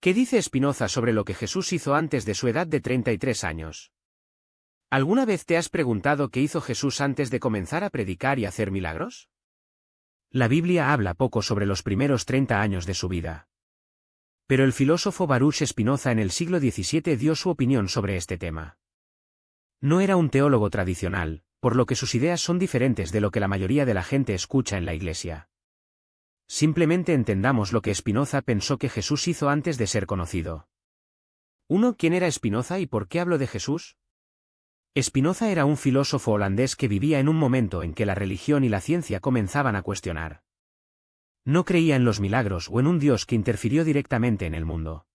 ¿Qué dice Spinoza sobre lo que Jesús hizo antes de su edad de 33 años? ¿Alguna vez te has preguntado qué hizo Jesús antes de comenzar a predicar y hacer milagros? La Biblia habla poco sobre los primeros 30 años de su vida. Pero el filósofo Baruch Spinoza en el siglo XVII dio su opinión sobre este tema. No era un teólogo tradicional, por lo que sus ideas son diferentes de lo que la mayoría de la gente escucha en la Iglesia. Simplemente entendamos lo que Spinoza pensó que Jesús hizo antes de ser conocido. 1. ¿Quién era Spinoza y por qué hablo de Jesús? Spinoza era un filósofo holandés que vivía en un momento en que la religión y la ciencia comenzaban a cuestionar. No creía en los milagros o en un Dios que interfirió directamente en el mundo.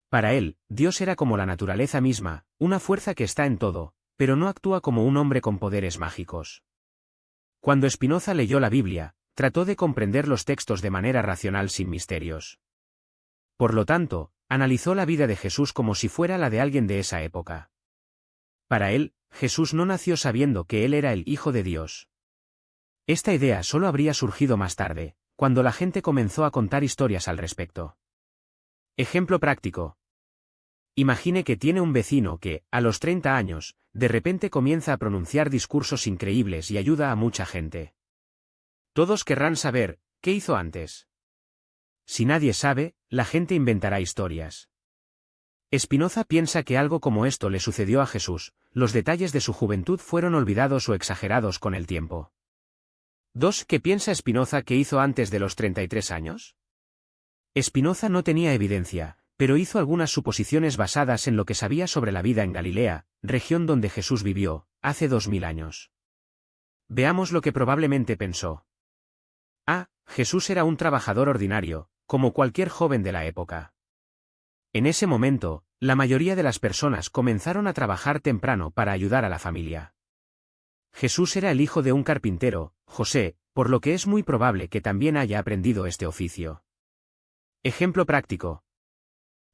Para él, Dios era como la naturaleza misma, una fuerza que está en todo, pero no actúa como un hombre con poderes mágicos. Cuando Spinoza leyó la Biblia, trató de comprender los textos de manera racional sin misterios. Por lo tanto, analizó la vida de Jesús como si fuera la de alguien de esa época. Para él, Jesús no nació sabiendo que él era el Hijo de Dios. Esta idea solo habría surgido más tarde, cuando la gente comenzó a contar historias al respecto. Ejemplo práctico. Imagine que tiene un vecino que, a los 30 años, de repente comienza a pronunciar discursos increíbles y ayuda a mucha gente. Todos querrán saber, ¿qué hizo antes? Si nadie sabe, la gente inventará historias. Spinoza piensa que algo como esto le sucedió a Jesús, los detalles de su juventud fueron olvidados o exagerados con el tiempo. 2. ¿Qué piensa Spinoza que hizo antes de los 33 años? Spinoza no tenía evidencia, pero hizo algunas suposiciones basadas en lo que sabía sobre la vida en Galilea, región donde Jesús vivió, hace 2000 años. Veamos lo que probablemente pensó. A. Jesús era un trabajador ordinario, como cualquier joven de la época. En ese momento, la mayoría de las personas comenzaron a trabajar temprano para ayudar a la familia. Jesús era el hijo de un carpintero, José, por lo que es muy probable que también haya aprendido este oficio. Ejemplo práctico.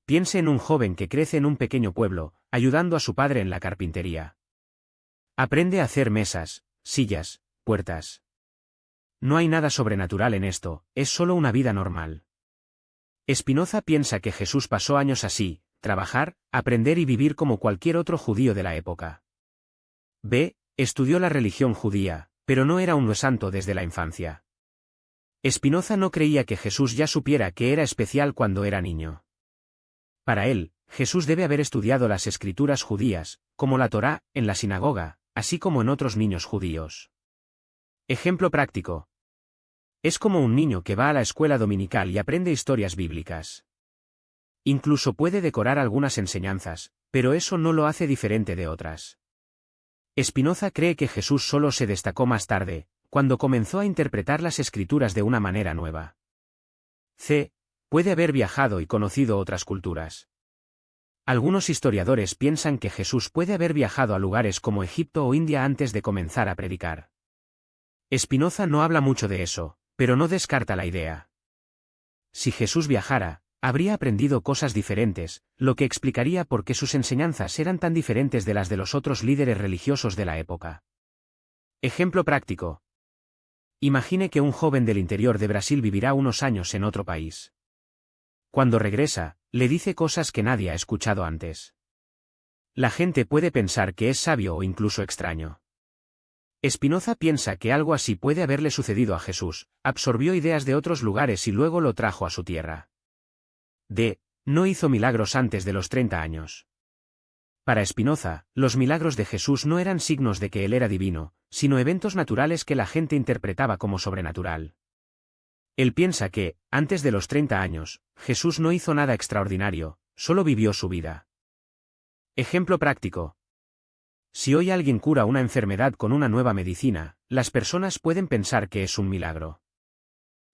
Piense en un joven que crece en un pequeño pueblo, ayudando a su padre en la carpintería. Aprende a hacer mesas, sillas, puertas. No hay nada sobrenatural en esto, es solo una vida normal. Spinoza piensa que Jesús pasó años así, trabajar, aprender y vivir como cualquier otro judío de la época. B. Estudió la religión judía, pero no era un santo desde la infancia. Spinoza no creía que Jesús ya supiera que era especial cuando era niño. Para él, Jesús debe haber estudiado las escrituras judías, como la Torá, en la sinagoga, así como en otros niños judíos. Ejemplo práctico. Es como un niño que va a la escuela dominical y aprende historias bíblicas. Incluso puede decorar algunas enseñanzas, pero eso no lo hace diferente de otras. Spinoza cree que Jesús solo se destacó más tarde, cuando comenzó a interpretar las escrituras de una manera nueva. C. Puede haber viajado y conocido otras culturas. Algunos historiadores piensan que Jesús puede haber viajado a lugares como Egipto o India antes de comenzar a predicar. Spinoza no habla mucho de eso, pero no descarta la idea. Si Jesús viajara, habría aprendido cosas diferentes, lo que explicaría por qué sus enseñanzas eran tan diferentes de las de los otros líderes religiosos de la época. Ejemplo práctico. Imagine que un joven del interior de Brasil vivirá unos años en otro país. Cuando regresa, le dice cosas que nadie ha escuchado antes. La gente puede pensar que es sabio o incluso extraño. Spinoza piensa que algo así puede haberle sucedido a Jesús, absorbió ideas de otros lugares y luego lo trajo a su tierra. D. No hizo milagros antes de los 30 años. Para Spinoza, los milagros de Jesús no eran signos de que él era divino, sino eventos naturales que la gente interpretaba como sobrenatural. Él piensa que, antes de los 30 años, Jesús no hizo nada extraordinario, solo vivió su vida. Ejemplo práctico. Si hoy alguien cura una enfermedad con una nueva medicina, las personas pueden pensar que es un milagro.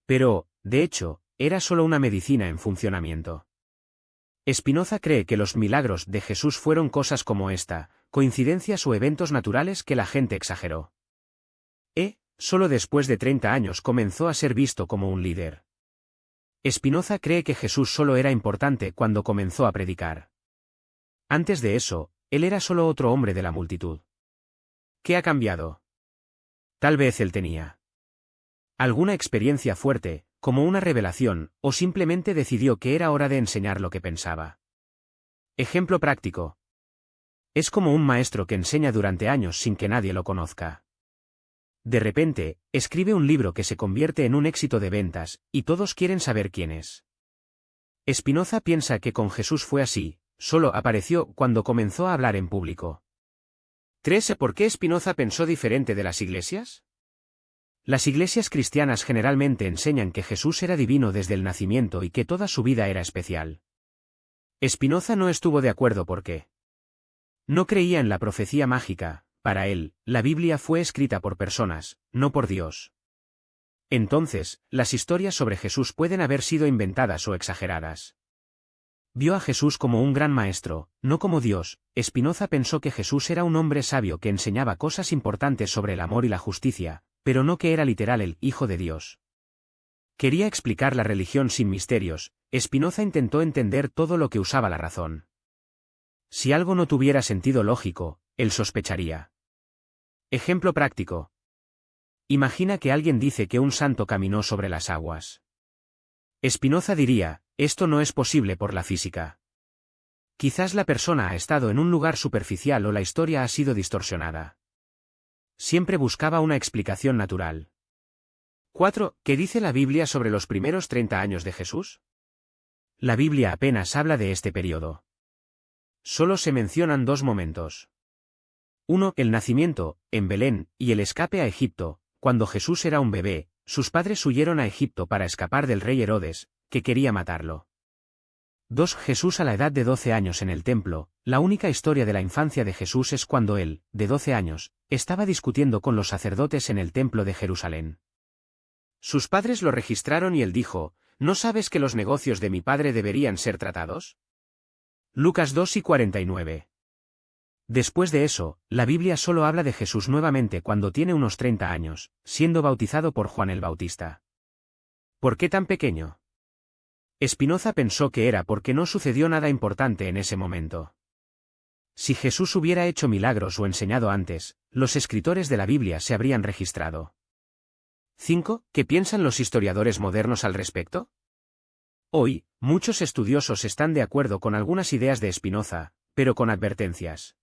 Pero, de hecho, era solo una medicina en funcionamiento. Spinoza cree que los milagros de Jesús fueron cosas como esta, coincidencias o eventos naturales que la gente exageró. Solo después de 30 años comenzó a ser visto como un líder. Spinoza cree que Jesús solo era importante cuando comenzó a predicar. Antes de eso, él era solo otro hombre de la multitud. ¿Qué ha cambiado? Tal vez él tenía alguna experiencia fuerte, como una revelación, o simplemente decidió que era hora de enseñar lo que pensaba. Ejemplo práctico. Es como un maestro que enseña durante años sin que nadie lo conozca. De repente, escribe un libro que se convierte en un éxito de ventas, y todos quieren saber quién es. Spinoza piensa que con Jesús fue así, solo apareció cuando comenzó a hablar en público. 3. ¿Por qué Spinoza pensó diferente de las iglesias? Las iglesias cristianas generalmente enseñan que Jesús era divino desde el nacimiento y que toda su vida era especial. Spinoza no estuvo de acuerdo porque no creía en la profecía mágica. Para él, la Biblia fue escrita por personas, no por Dios. Entonces, las historias sobre Jesús pueden haber sido inventadas o exageradas. Vio a Jesús como un gran maestro, no como Dios. Spinoza pensó que Jesús era un hombre sabio que enseñaba cosas importantes sobre el amor y la justicia, pero no que era literal el Hijo de Dios. Quería explicar la religión sin misterios. Spinoza intentó entender todo lo que usaba la razón. Si algo no tuviera sentido lógico, él sospecharía. Ejemplo práctico. Imagina que alguien dice que un santo caminó sobre las aguas. Spinoza diría, esto no es posible por la física. Quizás la persona ha estado en un lugar superficial o la historia ha sido distorsionada. Siempre buscaba una explicación natural. 4. ¿Qué dice la Biblia sobre los primeros 30 años de Jesús? La Biblia apenas habla de este periodo. Solo se mencionan dos momentos. 1. El nacimiento, en Belén, y el escape a Egipto. Cuando Jesús era un bebé, sus padres huyeron a Egipto para escapar del rey Herodes, que quería matarlo. 2. Jesús a la edad de 12 años en el templo. La única historia de la infancia de Jesús es cuando él, de 12 años, estaba discutiendo con los sacerdotes en el templo de Jerusalén. Sus padres lo registraron y él dijo, ¿no sabes que los negocios de mi padre deberían ser tratados? Lucas 2:49. Después de eso, la Biblia solo habla de Jesús nuevamente cuando tiene unos 30 años, siendo bautizado por Juan el Bautista. ¿Por qué tan pequeño? Spinoza pensó que era porque no sucedió nada importante en ese momento. Si Jesús hubiera hecho milagros o enseñado antes, los escritores de la Biblia se habrían registrado. 5. ¿Qué piensan los historiadores modernos al respecto? Hoy, muchos estudiosos están de acuerdo con algunas ideas de Spinoza, pero con advertencias.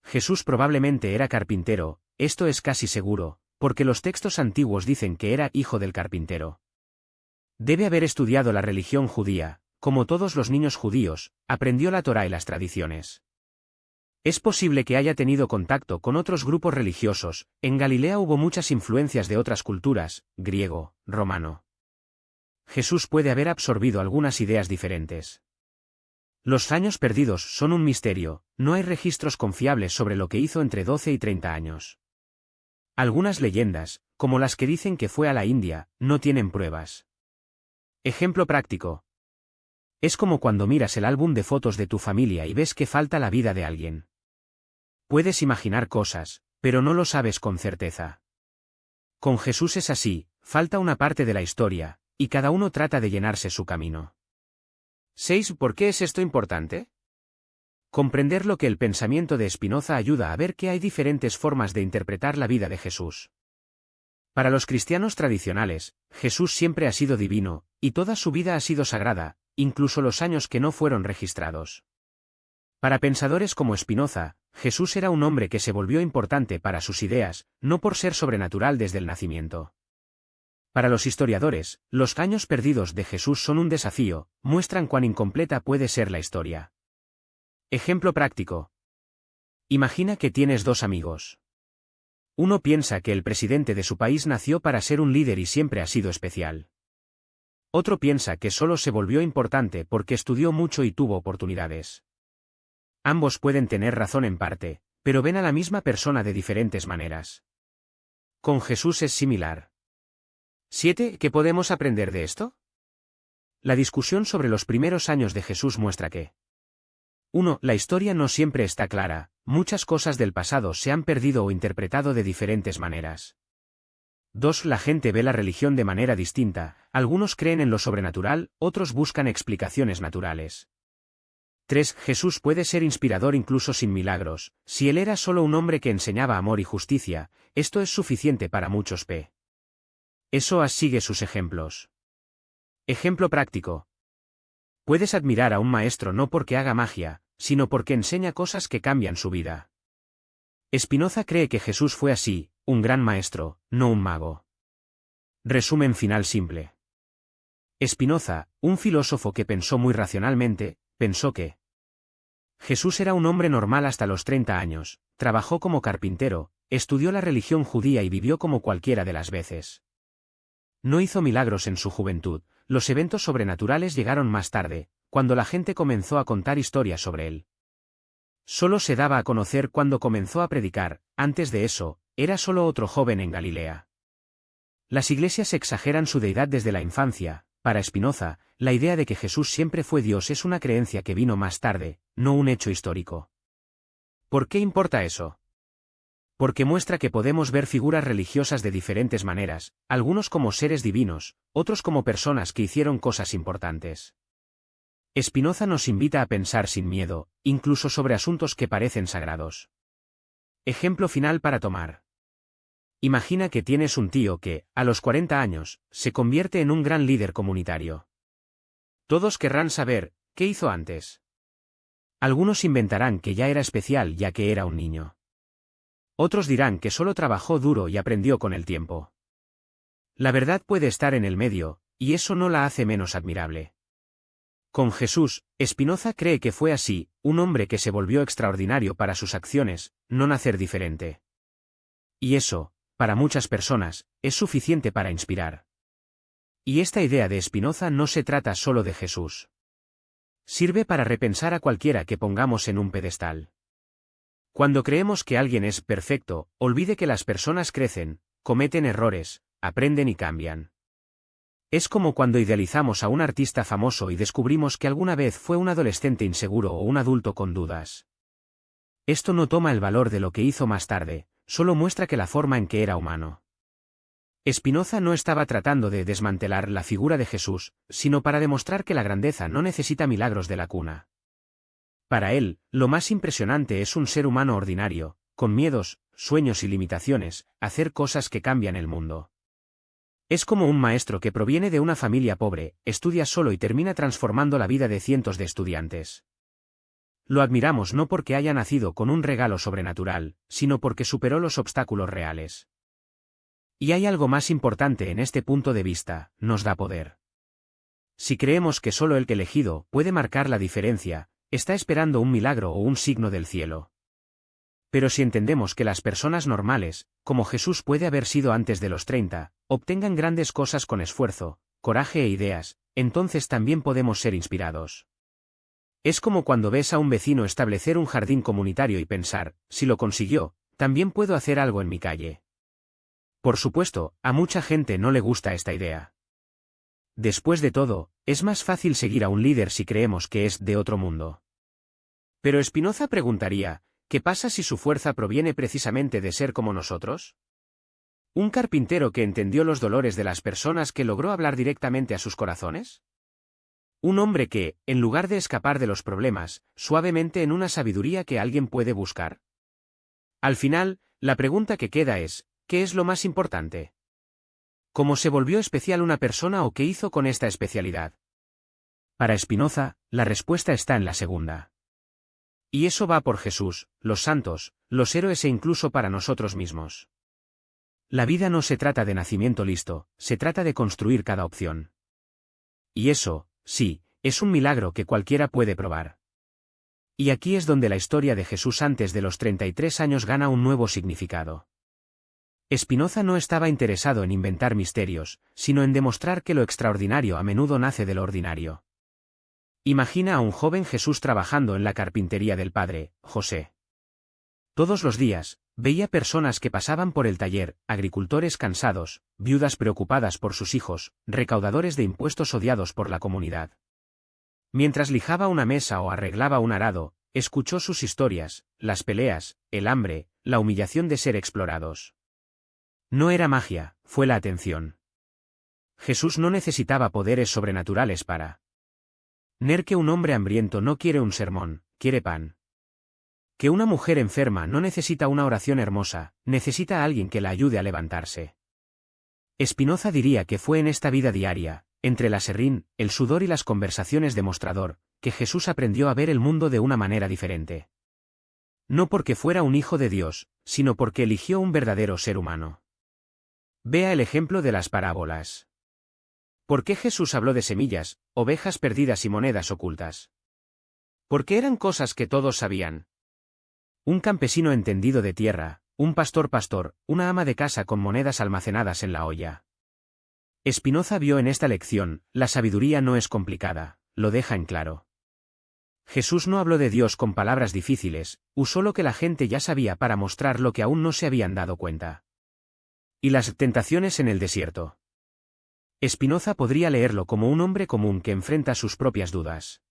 Jesús probablemente era carpintero, esto es casi seguro, porque los textos antiguos dicen que era hijo del carpintero. Debe haber estudiado la religión judía, como todos los niños judíos, aprendió la Torá y las tradiciones. Es posible que haya tenido contacto con otros grupos religiosos. En Galilea hubo muchas influencias de otras culturas, griego, romano. Jesús puede haber absorbido algunas ideas diferentes. Los años perdidos son un misterio, no hay registros confiables sobre lo que hizo entre 12 y 30 años. Algunas leyendas, como las que dicen que fue a la India, no tienen pruebas. Ejemplo práctico. Es como cuando miras el álbum de fotos de tu familia y ves que falta la vida de alguien. Puedes imaginar cosas, pero no lo sabes con certeza. Con Jesús es así, falta una parte de la historia, y cada uno trata de llenarse su camino. 6. ¿Por qué es esto importante? Comprender lo que el pensamiento de Spinoza ayuda a ver que hay diferentes formas de interpretar la vida de Jesús. Para los cristianos tradicionales, Jesús siempre ha sido divino, y toda su vida ha sido sagrada, incluso los años que no fueron registrados. Para pensadores como Spinoza, Jesús era un hombre que se volvió importante para sus ideas, no por ser sobrenatural desde el nacimiento. Para los historiadores, los años perdidos de Jesús son un desafío, muestran cuán incompleta puede ser la historia. Ejemplo práctico. Imagina que tienes dos amigos. Uno piensa que el presidente de su país nació para ser un líder y siempre ha sido especial. Otro piensa que solo se volvió importante porque estudió mucho y tuvo oportunidades. Ambos pueden tener razón en parte, pero ven a la misma persona de diferentes maneras. Con Jesús es similar. 7. ¿Qué podemos aprender de esto? La discusión sobre los primeros años de Jesús muestra que 1. La historia no siempre está clara, muchas cosas del pasado se han perdido o interpretado de diferentes maneras. 2. La gente ve la religión de manera distinta, algunos creen en lo sobrenatural, otros buscan explicaciones naturales. 3. Jesús puede ser inspirador incluso sin milagros, si él era solo un hombre que enseñaba amor y justicia, esto es suficiente para muchos. Eso sigue sus ejemplos. Ejemplo práctico. Puedes admirar a un maestro no porque haga magia, sino porque enseña cosas que cambian su vida. Spinoza cree que Jesús fue así, un gran maestro, no un mago. Resumen final simple. Spinoza, un filósofo que pensó muy racionalmente, pensó que Jesús era un hombre normal hasta los 30 años, trabajó como carpintero, estudió la religión judía y vivió como cualquiera de las veces. No hizo milagros en su juventud, los eventos sobrenaturales llegaron más tarde, cuando la gente comenzó a contar historias sobre él. Solo se daba a conocer cuando comenzó a predicar, antes de eso, era solo otro joven en Galilea. Las iglesias exageran su deidad desde la infancia. Para Spinoza, la idea de que Jesús siempre fue Dios es una creencia que vino más tarde, no un hecho histórico. ¿Por qué importa eso? Porque muestra que podemos ver figuras religiosas de diferentes maneras, algunos como seres divinos, otros como personas que hicieron cosas importantes. Spinoza nos invita a pensar sin miedo, incluso sobre asuntos que parecen sagrados. Ejemplo final para tomar. Imagina que tienes un tío que, a los 40 años, se convierte en un gran líder comunitario. Todos querrán saber, ¿qué hizo antes? Algunos inventarán que ya era especial ya que era un niño. Otros dirán que solo trabajó duro y aprendió con el tiempo. La verdad puede estar en el medio, y eso no la hace menos admirable. Con Jesús, Spinoza cree que fue así, un hombre que se volvió extraordinario para sus acciones, no nacer diferente. Y eso, para muchas personas, es suficiente para inspirar. Y esta idea de Spinoza no se trata solo de Jesús. Sirve para repensar a cualquiera que pongamos en un pedestal. Cuando creemos que alguien es perfecto, olvide que las personas crecen, cometen errores, aprenden y cambian. Es como cuando idealizamos a un artista famoso y descubrimos que alguna vez fue un adolescente inseguro o un adulto con dudas. Esto no toma el valor de lo que hizo más tarde, solo muestra que la forma en que era humano. Spinoza no estaba tratando de desmantelar la figura de Jesús, sino para demostrar que la grandeza no necesita milagros de la cuna. Para él, lo más impresionante es un ser humano ordinario, con miedos, sueños y limitaciones, hacer cosas que cambian el mundo. Es como un maestro que proviene de una familia pobre, estudia solo y termina transformando la vida de cientos de estudiantes. Lo admiramos no porque haya nacido con un regalo sobrenatural, sino porque superó los obstáculos reales. Y hay algo más importante en este punto de vista, nos da poder. Si creemos que solo el que elegido puede marcar la diferencia, está esperando un milagro o un signo del cielo. Pero si entendemos que las personas normales, como Jesús puede haber sido antes de los 30, obtengan grandes cosas con esfuerzo, coraje e ideas, entonces también podemos ser inspirados. Es como cuando ves a un vecino establecer un jardín comunitario y pensar, si lo consiguió, también puedo hacer algo en mi calle. Por supuesto, a mucha gente no le gusta esta idea. Después de todo, es más fácil seguir a un líder si creemos que es de otro mundo. Pero Spinoza preguntaría, ¿qué pasa si su fuerza proviene precisamente de ser como nosotros? ¿Un carpintero que entendió los dolores de las personas que logró hablar directamente a sus corazones? Un hombre que, en lugar de escapar de los problemas, suavemente en una sabiduría que alguien puede buscar. Al final, la pregunta que queda es, ¿qué es lo más importante? ¿Cómo se volvió especial una persona o qué hizo con esta especialidad? Para Spinoza, la respuesta está en la segunda. Y eso va por Jesús, los santos, los héroes e incluso para nosotros mismos. La vida no se trata de nacimiento listo, se trata de construir cada opción. Y eso, sí, es un milagro que cualquiera puede probar. Y aquí es donde la historia de Jesús antes de los 33 años gana un nuevo significado. Spinoza no estaba interesado en inventar misterios, sino en demostrar que lo extraordinario a menudo nace de lo ordinario. Imagina a un joven Jesús trabajando en la carpintería del padre, José. Todos los días, veía personas que pasaban por el taller, agricultores cansados, viudas preocupadas por sus hijos, recaudadores de impuestos odiados por la comunidad. Mientras lijaba una mesa o arreglaba un arado, escuchó sus historias, las peleas, el hambre, la humillación de ser explorados. No era magia, fue la atención. Jesús no necesitaba poderes sobrenaturales para que un hombre hambriento no quiere un sermón, quiere pan. Que una mujer enferma no necesita una oración hermosa, necesita a alguien que la ayude a levantarse. Spinoza diría que fue en esta vida diaria, entre la serrín, el sudor y las conversaciones de mostrador, que Jesús aprendió a ver el mundo de una manera diferente. No porque fuera un hijo de Dios, sino porque eligió un verdadero ser humano. Vea el ejemplo de las parábolas. ¿Por qué Jesús habló de semillas, ovejas perdidas y monedas ocultas? Porque eran cosas que todos sabían. Un campesino entendido de tierra, un pastor, una ama de casa con monedas almacenadas en la olla. Spinoza vio en esta lección, la sabiduría no es complicada, lo deja en claro. Jesús no habló de Dios con palabras difíciles, usó lo que la gente ya sabía para mostrar lo que aún no se habían dado cuenta. Y las tentaciones en el desierto. Spinoza podría leerlo como un hombre común que enfrenta sus propias dudas.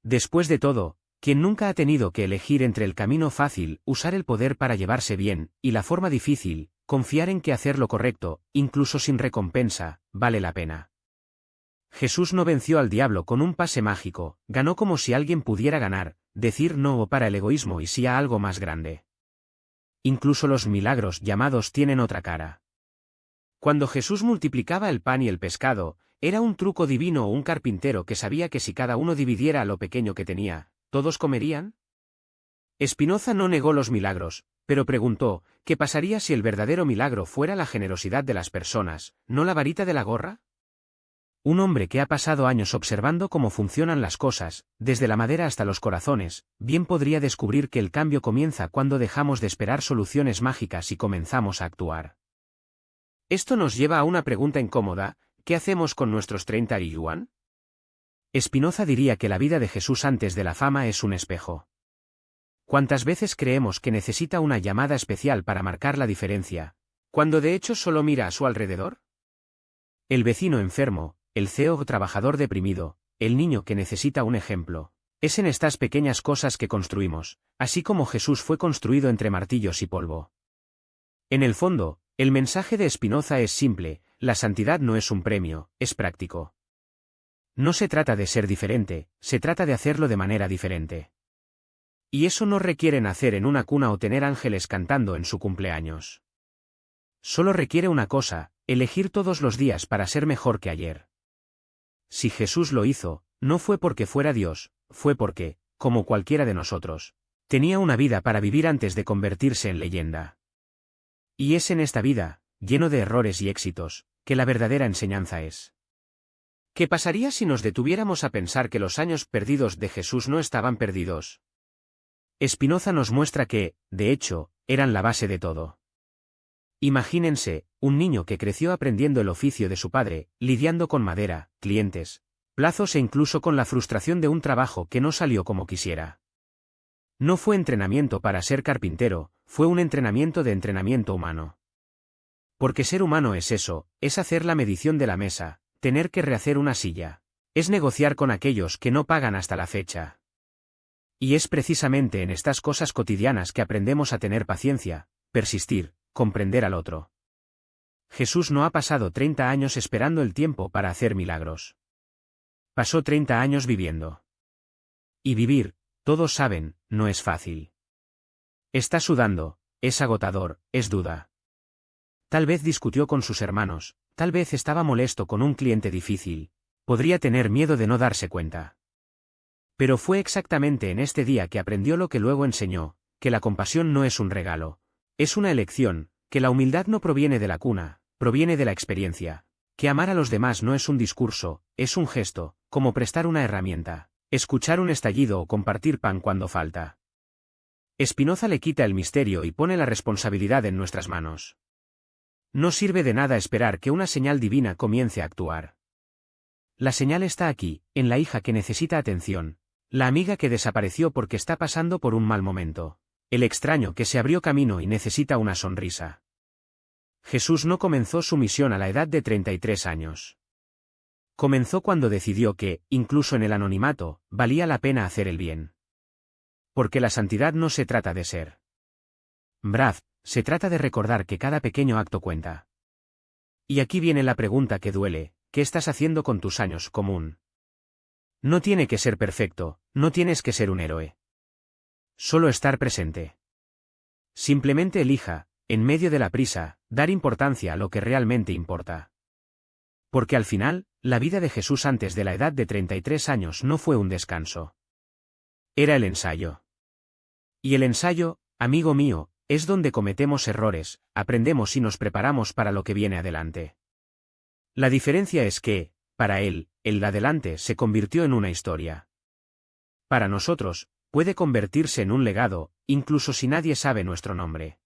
Después de todo, quien nunca ha tenido que elegir entre el camino fácil, usar el poder para llevarse bien, y la forma difícil, confiar en que hacer lo correcto, incluso sin recompensa, vale la pena. Jesús no venció al diablo con un pase mágico, ganó como si alguien pudiera ganar, decir no para el egoísmo y sí a algo más grande. Incluso los milagros llamados tienen otra cara. Cuando Jesús multiplicaba el pan y el pescado, ¿era un truco divino o un carpintero que sabía que si cada uno dividiera lo pequeño que tenía, todos comerían? Spinoza no negó los milagros, pero preguntó, ¿qué pasaría si el verdadero milagro fuera la generosidad de las personas, no la varita de la gorra? Un hombre que ha pasado años observando cómo funcionan las cosas, desde la madera hasta los corazones, bien podría descubrir que el cambio comienza cuando dejamos de esperar soluciones mágicas y comenzamos a actuar. Esto nos lleva a una pregunta incómoda: ¿qué hacemos con nuestros 30 yuan? Spinoza diría que la vida de Jesús antes de la fama es un espejo. ¿Cuántas veces creemos que necesita una llamada especial para marcar la diferencia, cuando de hecho solo mira a su alrededor? El vecino enfermo, el CEO trabajador deprimido, el niño que necesita un ejemplo. Es en estas pequeñas cosas que construimos, así como Jesús fue construido entre martillos y polvo. En el fondo, el mensaje de Spinoza es simple: la santidad no es un premio, es práctico. No se trata de ser diferente, se trata de hacerlo de manera diferente. Y eso no requiere nacer en una cuna o tener ángeles cantando en su cumpleaños. Solo requiere una cosa: elegir todos los días para ser mejor que ayer. Si Jesús lo hizo, no fue porque fuera Dios, fue porque, como cualquiera de nosotros, tenía una vida para vivir antes de convertirse en leyenda. Y es en esta vida, lleno de errores y éxitos, que la verdadera enseñanza es. ¿Qué pasaría si nos detuviéramos a pensar que los años perdidos de Jesús no estaban perdidos? Spinoza nos muestra que, de hecho, eran la base de todo. Imagínense, un niño que creció aprendiendo el oficio de su padre, lidiando con madera, clientes, plazos e incluso con la frustración de un trabajo que no salió como quisiera. No fue entrenamiento para ser carpintero, fue un entrenamiento de entrenamiento humano. Porque ser humano es eso, es hacer la medición de la mesa, tener que rehacer una silla, es negociar con aquellos que no pagan hasta la fecha. Y es precisamente en estas cosas cotidianas que aprendemos a tener paciencia, persistir, comprender al otro. Jesús no ha pasado 30 años esperando el tiempo para hacer milagros. Pasó 30 años viviendo. Y vivir, todos saben, no es fácil. Está sudando, es agotador, es duda. Tal vez discutió con sus hermanos, tal vez estaba molesto con un cliente difícil, podría tener miedo de no darse cuenta. Pero fue exactamente en este día que aprendió lo que luego enseñó, que la compasión no es un regalo, es una elección, que la humildad no proviene de la cuna, proviene de la experiencia, que amar a los demás no es un discurso, es un gesto, como prestar una herramienta, escuchar un estallido o compartir pan cuando falta. Spinoza le quita el misterio y pone la responsabilidad en nuestras manos. No sirve de nada esperar que una señal divina comience a actuar. La señal está aquí, en la hija que necesita atención, la amiga que desapareció porque está pasando por un mal momento, el extraño que se abrió camino y necesita una sonrisa. Jesús no comenzó su misión a la edad de 33 años. Comenzó cuando decidió que, incluso en el anonimato, valía la pena hacer el bien. Porque la santidad no se trata de ser brave, se trata de recordar que cada pequeño acto cuenta. Y aquí viene la pregunta que duele: ¿qué estás haciendo con tus años común? No tiene que ser perfecto, no tienes que ser un héroe. Solo estar presente. Simplemente elija, en medio de la prisa, dar importancia a lo que realmente importa. Porque al final, La vida de Jesús antes de la edad de 33 años no fue un descanso. Era el ensayo. Y el ensayo, amigo mío, es donde cometemos errores, aprendemos y nos preparamos para lo que viene adelante. La diferencia es que, para él, el adelante se convirtió en una historia. Para nosotros, puede convertirse en un legado, incluso si nadie sabe nuestro nombre.